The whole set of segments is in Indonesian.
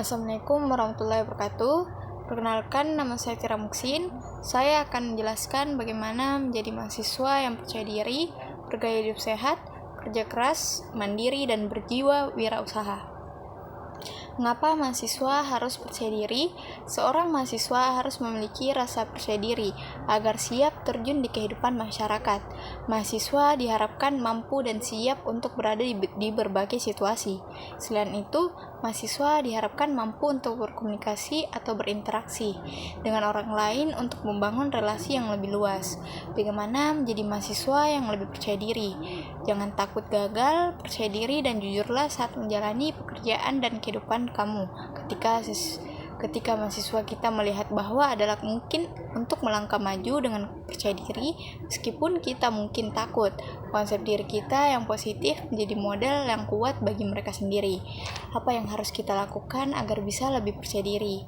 Assalamualaikum warahmatullahi wabarakatuh. Perkenalkan, nama saya Tira Muksin. Saya akan menjelaskan bagaimana menjadi mahasiswa yang percaya diri, bergaya hidup sehat, kerja keras, mandiri, dan berjiwa wirausaha. Mengapa mahasiswa harus percaya diri? Seorang mahasiswa harus memiliki rasa percaya diri agar siap terjun di kehidupan masyarakat. Mahasiswa diharapkan mampu dan siap untuk berada di berbagai situasi. Selain itu, mahasiswa diharapkan mampu untuk berkomunikasi atau berinteraksi dengan orang lain untuk membangun relasi yang lebih luas. Bagaimana menjadi mahasiswa yang lebih percaya diri? Jangan takut gagal, percaya diri dan jujurlah saat menjalani pekerjaan dan kehidupan kamu. Ketika mahasiswa kita melihat bahwa adalah mungkin untuk melangkah maju dengan percaya diri, meskipun kita mungkin takut, konsep diri kita yang positif menjadi model yang kuat bagi mereka sendiri. Apa yang harus kita lakukan agar bisa lebih percaya diri?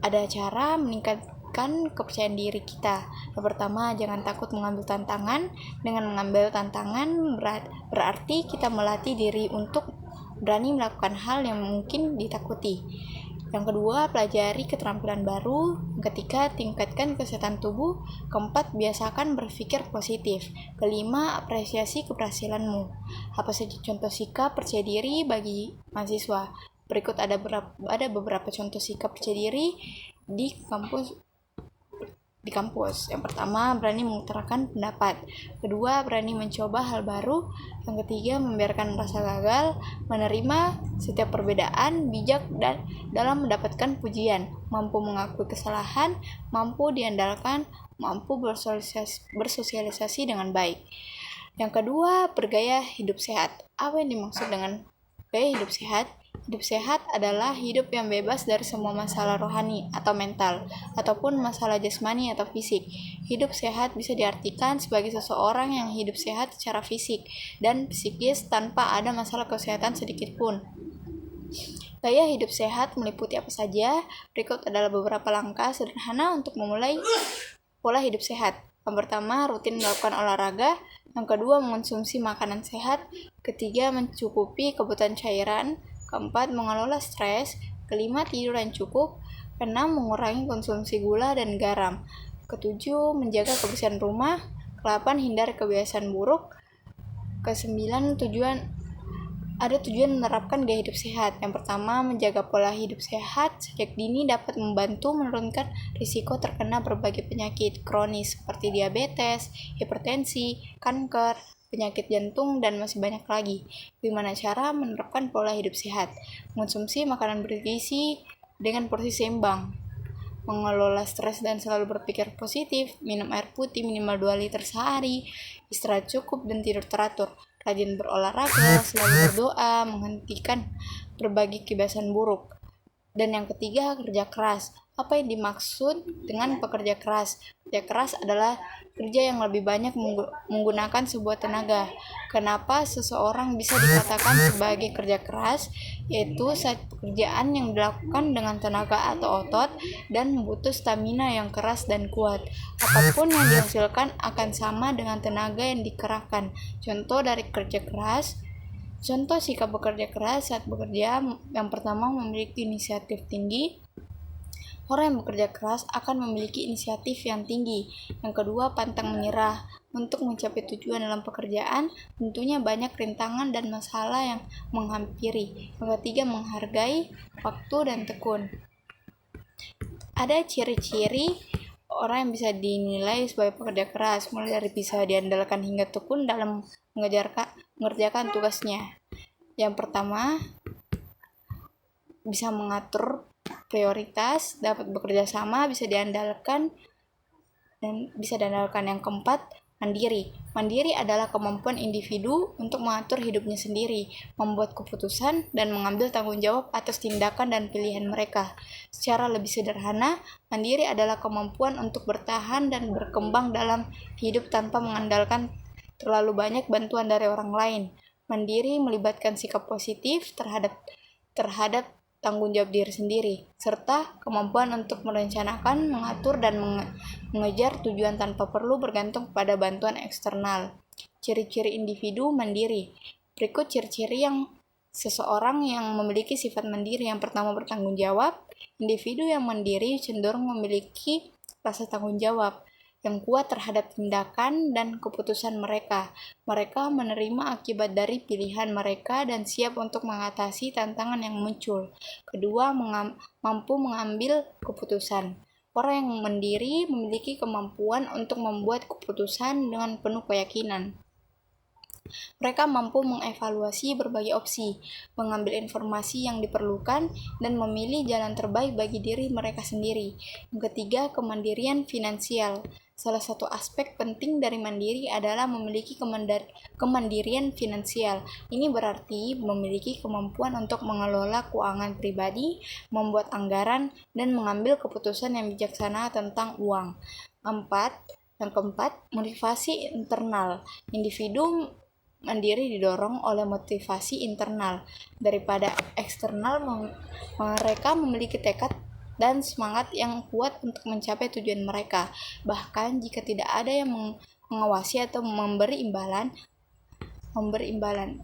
Ada cara meningkatkan kepercayaan diri kita. Yang pertama, jangan takut mengambil tantangan. Dengan mengambil tantangan berarti kita melatih diri untuk berani melakukan hal yang mungkin ditakuti. Yang kedua, pelajari keterampilan baru. Ketiga, tingkatkan kesehatan tubuh. Keempat, biasakan berpikir positif. Kelima, apresiasi keberhasilanmu. Apa saja contoh sikap percaya diri bagi mahasiswa? Berikut ada beberapa contoh sikap percaya diri di kampus. Yang pertama, berani mengutarakan pendapat. Kedua, berani mencoba hal baru. Yang ketiga, membiarkan rasa gagal, menerima setiap perbedaan, bijak dan dalam mendapatkan pujian, mampu mengakui kesalahan, mampu diandalkan, mampu bersosialisasi dengan baik. Yang kedua, bergaya hidup sehat. Apa yang dimaksud dengan gaya hidup sehat? Hidup sehat adalah hidup yang bebas dari semua masalah rohani atau mental, ataupun masalah jasmani atau fisik. Hidup sehat bisa diartikan sebagai seseorang yang hidup sehat secara fisik dan psikis tanpa ada masalah kesehatan sedikit pun. Gaya hidup sehat meliputi apa saja? Berikut adalah beberapa langkah sederhana untuk memulai pola hidup sehat. Yang pertama, rutin melakukan olahraga. Yang kedua, mengonsumsi makanan sehat. Ketiga, mencukupi kebutuhan cairan. Keempat, mengelola stres. Kelima, tidur yang cukup. Keenam, mengurangi konsumsi gula dan garam. Ketujuh, menjaga kebersihan rumah. Kedelapan, hindari kebiasaan buruk. Kesembilan, tujuan menerapkan gaya hidup sehat. Yang pertama, menjaga pola hidup sehat sejak dini dapat membantu menurunkan risiko terkena berbagai penyakit kronis seperti diabetes, hipertensi, kanker, penyakit jantung, dan masih banyak lagi. Bagaimana cara menerapkan pola hidup sehat? Mengonsumsi makanan bergizi dengan porsi seimbang, mengelola stres dan selalu berpikir positif, minum air putih minimal 2 liter sehari, istirahat cukup dan tidur teratur, rajin berolahraga, selalu berdoa, menghentikan berbagai kebiasaan buruk. Dan yang ketiga, kerja keras. Apa yang dimaksud dengan pekerja keras? Kerja keras adalah kerja yang lebih banyak menggunakan sebuah tenaga. Kenapa seseorang bisa dikatakan sebagai kerja keras? Yaitu saat pekerjaan yang dilakukan dengan tenaga atau otot dan butuh stamina yang keras dan kuat. Apapun yang dihasilkan akan sama dengan tenaga yang dikerahkan. Contoh dari kerja keras. Contoh sikap bekerja keras saat bekerja, yang pertama, memiliki inisiatif tinggi. Orang yang bekerja keras akan memiliki inisiatif yang tinggi. Yang kedua, pantang menyerah. Untuk mencapai tujuan dalam pekerjaan, tentunya banyak rintangan dan masalah yang menghampiri. Yang ketiga, menghargai waktu dan tekun. Ada ciri-ciri orang yang bisa dinilai sebagai pekerja keras, mulai dari bisa diandalkan hingga tekun dalam mengerjakan tugasnya. Yang pertama, bisa mengatur prioritas, dapat bekerja sama, bisa diandalkan. Yang keempat, mandiri. Mandiri adalah kemampuan individu untuk mengatur hidupnya sendiri, membuat keputusan, dan mengambil tanggung jawab atas tindakan dan pilihan mereka. Secara lebih sederhana, mandiri adalah kemampuan untuk bertahan dan berkembang dalam hidup tanpa mengandalkan terlalu banyak bantuan dari orang lain. Mandiri melibatkan sikap positif terhadap tanggung jawab diri sendiri, serta kemampuan untuk merencanakan, mengatur, dan mengejar tujuan tanpa perlu bergantung pada bantuan eksternal. Ciri-ciri individu mandiri. Berikut ciri-ciri yang seseorang yang memiliki sifat mandiri. Yang pertama, bertanggung jawab. Individu yang mandiri cenderung memiliki rasa tanggung jawab yang kuat terhadap tindakan dan keputusan mereka. Mereka menerima akibat dari pilihan mereka dan siap untuk mengatasi tantangan yang muncul. Kedua, mampu mengambil keputusan. Orang yang mandiri memiliki kemampuan untuk membuat keputusan dengan penuh keyakinan. Mereka mampu mengevaluasi berbagai opsi, mengambil informasi yang diperlukan, dan memilih jalan terbaik bagi diri mereka sendiri. Yang ketiga, kemandirian finansial. Salah satu aspek penting dari mandiri adalah memiliki kemandirian finansial. Ini berarti memiliki kemampuan untuk mengelola keuangan pribadi, membuat anggaran, dan mengambil keputusan yang bijaksana tentang uang. Yang keempat, motivasi internal. Individu mandiri didorong oleh motivasi internal daripada eksternal. Mereka memiliki tekad dan semangat yang kuat untuk mencapai tujuan mereka, bahkan jika tidak ada yang mengawasi atau memberi imbalan.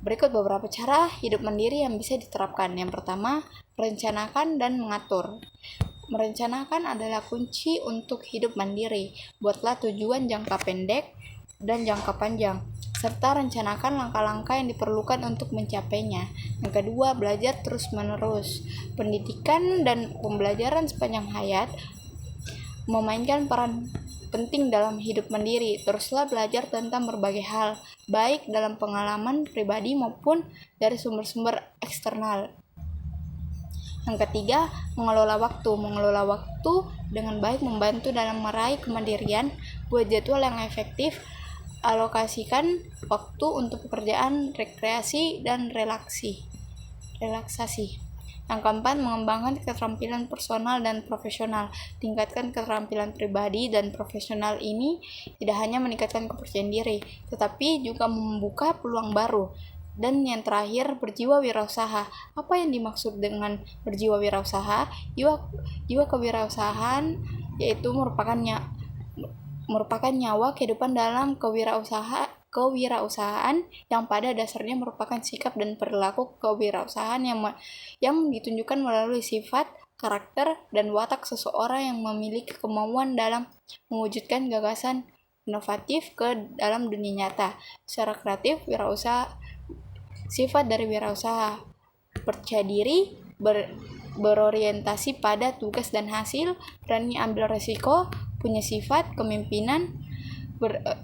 Berikut beberapa cara hidup mandiri yang bisa diterapkan. Yang pertama, merencanakan dan mengatur. Merencanakan adalah kunci untuk hidup mandiri. Buatlah tujuan jangka pendek dan jangka panjang, serta rencanakan langkah-langkah yang diperlukan untuk mencapainya. Yang kedua, belajar terus-menerus. Pendidikan dan pembelajaran sepanjang hayat memainkan peran penting dalam hidup mandiri. Teruslah belajar tentang berbagai hal, baik dalam pengalaman pribadi maupun dari sumber-sumber eksternal. Yang ketiga, mengelola waktu. Mengelola waktu dengan baik membantu dalam meraih kemandirian. Buat jadwal yang efektif, alokasikan waktu untuk pekerjaan, rekreasi, dan relaksasi. Yang keempat, mengembangkan keterampilan personal dan profesional. Tingkatkan keterampilan pribadi dan profesional ini tidak hanya meningkatkan kepercayaan diri, tetapi juga membuka peluang baru. Dan yang terakhir, berjiwa wirausaha. Apa yang dimaksud dengan berjiwa wirausaha? Jiwa kewirausahaan yaitu merupakan nyawa kehidupan dalam kewirausahaan yang pada dasarnya merupakan sikap dan perilaku kewirausahaan yang ditunjukkan melalui sifat, karakter, dan watak seseorang yang memiliki kemauan dalam mewujudkan gagasan inovatif ke dalam dunia nyata. Secara kreatif, sifat dari wirausaha: percaya diri, berorientasi pada tugas dan hasil, berani ambil resiko, punya sifat kepemimpinan,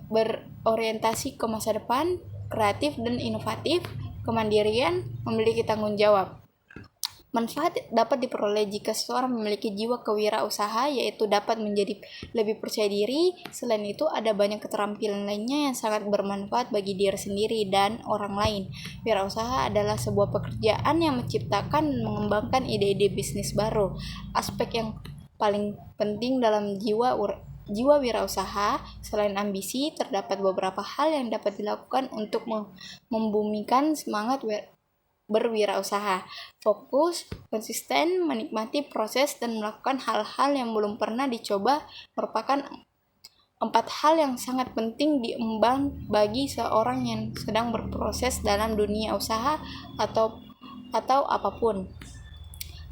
berorientasi ke masa depan, kreatif dan inovatif, kemandirian, memiliki tanggung jawab. Manfaat dapat diperoleh jika seseorang memiliki jiwa kewirausaha, yaitu dapat menjadi lebih percaya diri. Selain itu, ada banyak keterampilan lainnya yang sangat bermanfaat bagi diri sendiri dan orang lain. Wirausaha adalah sebuah pekerjaan yang menciptakan dan mengembangkan ide-ide bisnis baru. Aspek yang paling penting dalam jiwa wirausaha, selain ambisi, terdapat beberapa hal yang dapat dilakukan untuk membumikan semangat berwirausaha. Fokus, konsisten, menikmati proses, dan melakukan hal-hal yang belum pernah dicoba merupakan 4 hal yang sangat penting diemban bagi seorang yang sedang berproses dalam dunia usaha atau apapun.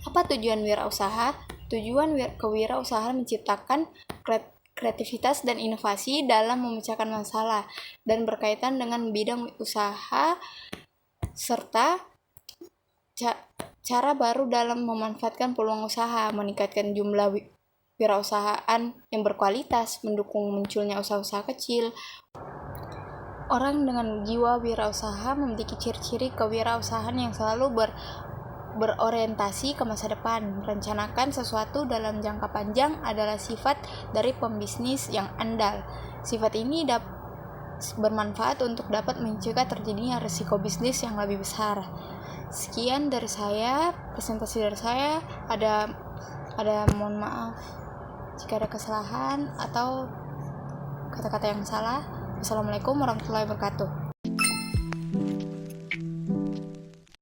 Apa tujuan wirausaha? Tujuan kewirausahaan menciptakan kreativitas dan inovasi dalam memecahkan masalah dan berkaitan dengan bidang usaha, serta cara baru dalam memanfaatkan peluang usaha, meningkatkan jumlah wirausahaan yang berkualitas, mendukung munculnya usaha-usaha kecil. Orang dengan jiwa wirausaha memiliki ciri-ciri kewirausahaan yang selalu berorientasi ke masa depan. Merencanakan sesuatu dalam jangka panjang adalah sifat dari pembisnis yang andal. Sifat ini bermanfaat untuk dapat mencegah terjadinya risiko bisnis yang lebih besar. Sekian dari saya, presentasi dari saya. Ada mohon maaf jika ada kesalahan atau kata-kata yang salah. Wassalamualaikum warahmatullahi wabarakatuh.